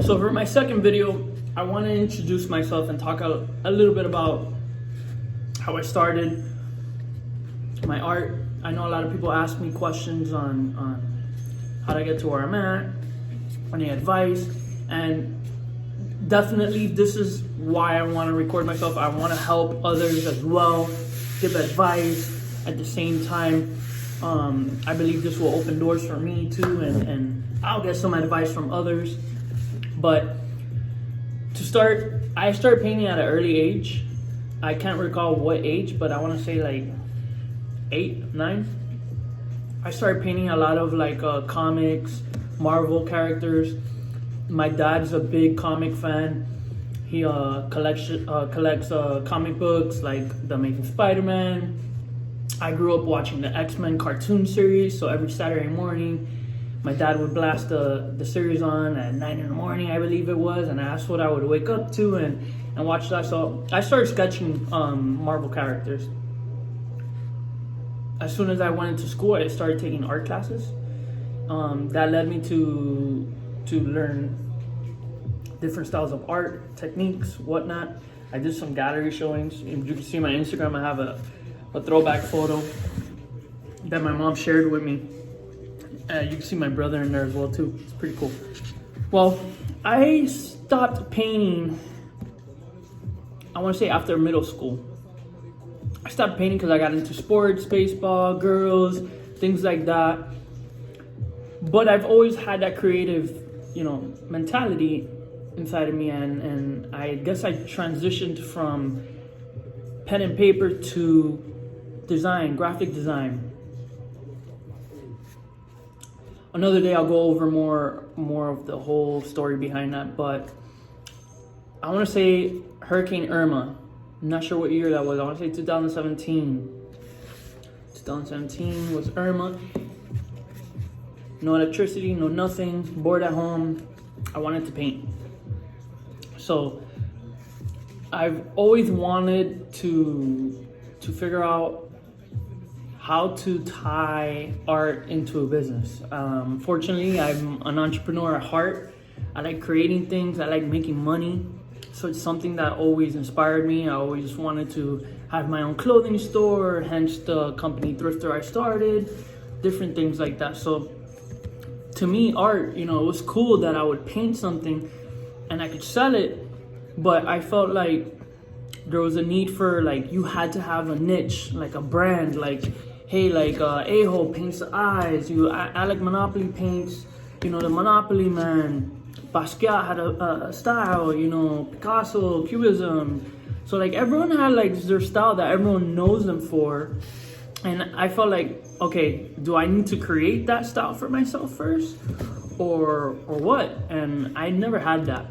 So for my second video, I want to introduce myself and talk a little bit about how I started my art. I know a lot of people ask me questions on how to get to where I'm at, any advice, and definitely this is why I want to record myself. I want to help others as well, give advice at the same time. I believe this will open doors for me too, and I'll get some advice from others. But to start, I started painting at an early age. I can't recall what age, but I want to say like 8, 9. I started painting a lot of like comics, Marvel characters. My dad's a big comic fan. He collects comic books like The Amazing Spider-Man. I grew up watching the X-Men cartoon series, so every Saturday morning, my dad would blast the series on at 9 in the morning, I believe it was, and that's what I would wake up to and watch that. So I started sketching Marvel characters. As soon as I went into school, I started taking art classes. That led me to learn different styles of art, techniques, whatnot. I did some gallery showings. If you can see my Instagram, I have a throwback photo that my mom shared with me. You can see my brother in there as well too. It's pretty cool. Well, I stopped painting, I want to say after middle school. I stopped painting because I got into sports, baseball, girls, things like that. But I've always had that creative, mentality inside of me, and I guess I transitioned from pen and paper to design, graphic design. Another day I'll go over more of the whole story behind that, but I want to say Hurricane Irma. I'm not sure what year that was. I want to say 2017. 2017 was Irma. No electricity, no nothing, bored at home. I wanted to paint. So I've always wanted to figure out how to tie art into a business. Fortunately, I'm an entrepreneur at heart. I like creating things. I like making money. So it's something that always inspired me. I always wanted to have my own clothing store, hence the company Thrifter I started, different things like that. So to me, art, it was cool that I would paint something and I could sell it, but I felt like there was a need for, like, you had to have a niche, like a brand, like, hey, like A-Hole paints the eyes, Alec Monopoly paints, the Monopoly man, Basquiat had a style, Picasso, Cubism. So like everyone had like their style that everyone knows them for. And I felt like, okay, do I need to create that style for myself first or what? And I never had that.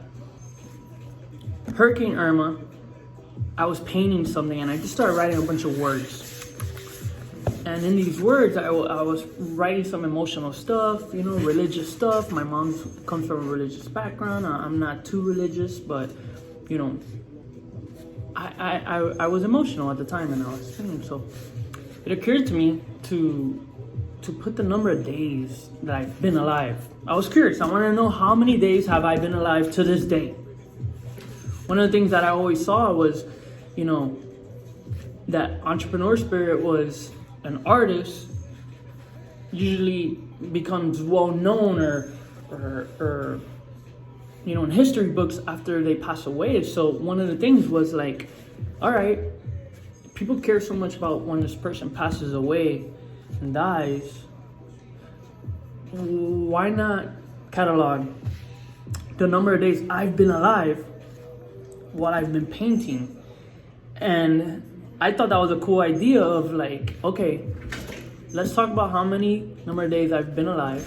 Hurricane Irma, I was painting something and I just started writing a bunch of words. And in these words, I was writing some emotional stuff, religious stuff. My mom comes from a religious background. I'm not too religious, but, I was emotional at the time and I was singing. So it occurred to me to put the number of days that I've been alive. I was curious. I wanted to know how many days have I been alive to this day. One of the things that I always saw was, that entrepreneur spirit was an artist usually becomes well known or in history books after they pass away. So one of the things was like, all right, people care so much about when this person passes away and dies, why not catalog the number of days I've been alive while I've been painting? And I thought that was a cool idea of like, okay, let's talk about how many number of days I've been alive.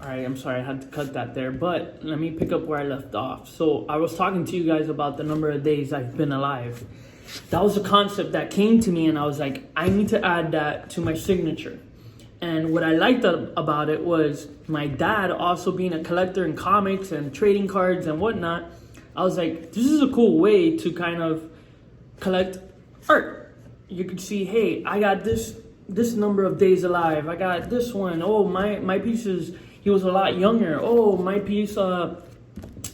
All right, I'm sorry, I had to cut that there, but let me pick up where I left off. So I was talking to you guys about the number of days I've been alive. That was a concept that came to me and I was like, I need to add that to my signature. And what I liked about it was my dad also being a collector in comics and trading cards and whatnot. I was like, this is a cool way to kind of collect art. You could see, hey, I got this number of days alive. I got this one. Oh, my piece is, he was a lot younger. Oh, my piece,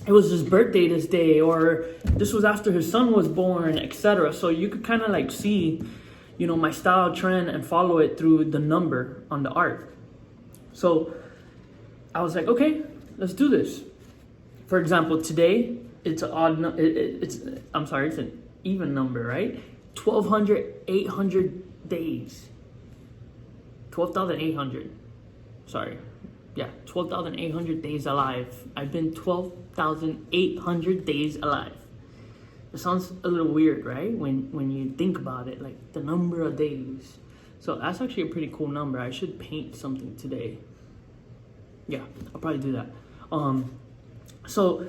it was his birthday this day, or this was after his son was born, etc. So you could kind of like see, my style trend and follow it through the number on the art. So I was like, okay, let's do this. For example, today it's an odd. It's an even number, right? 800 days. 12,800. Sorry. Yeah, 12,800 days alive. I've been 12,800 days alive. It sounds a little weird, right? When you think about it, like the number of days. So that's actually a pretty cool number. I should paint something today. Yeah, I'll probably do that. So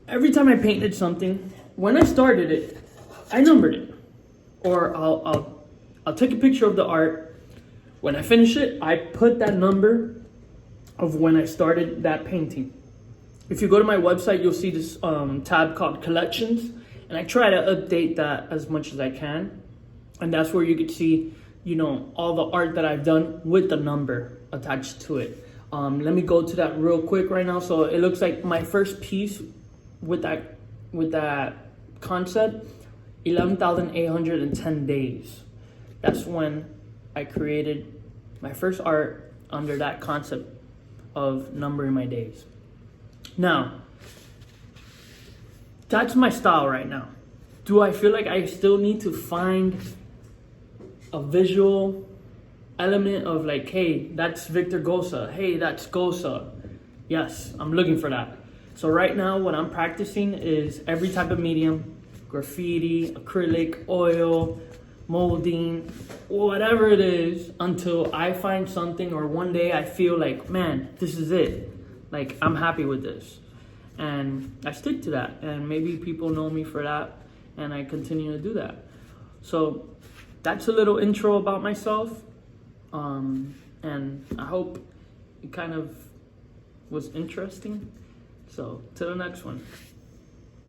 every time I painted something, when I started it, I numbered it. Or I'll take a picture of the art. When I finish it, I put that number of when I started that painting. If you go to my website, you'll see this tab called Collections, and I try to update that as much as I can. And that's where you could see, all the art that I've done with the number attached to it. Let me go to that real quick right now. So it looks like my first piece with that concept, 11,810 days. That's when I created my first art under that concept of numbering my days. Now, that's my style right now. Do I feel like I still need to find a visual element of like, hey, that's Victor Gosa. Hey, that's Gosa. Yes, I'm looking for that. So right now, what I'm practicing is every type of medium, graffiti, acrylic, oil, molding, whatever it is, until I find something or one day I feel like, man, this is it. Like, I'm happy with this. And I stick to that. And maybe people know me for that, and I continue to do that. So that's a little intro about myself. And I hope it kind of was interesting. So, till the next one.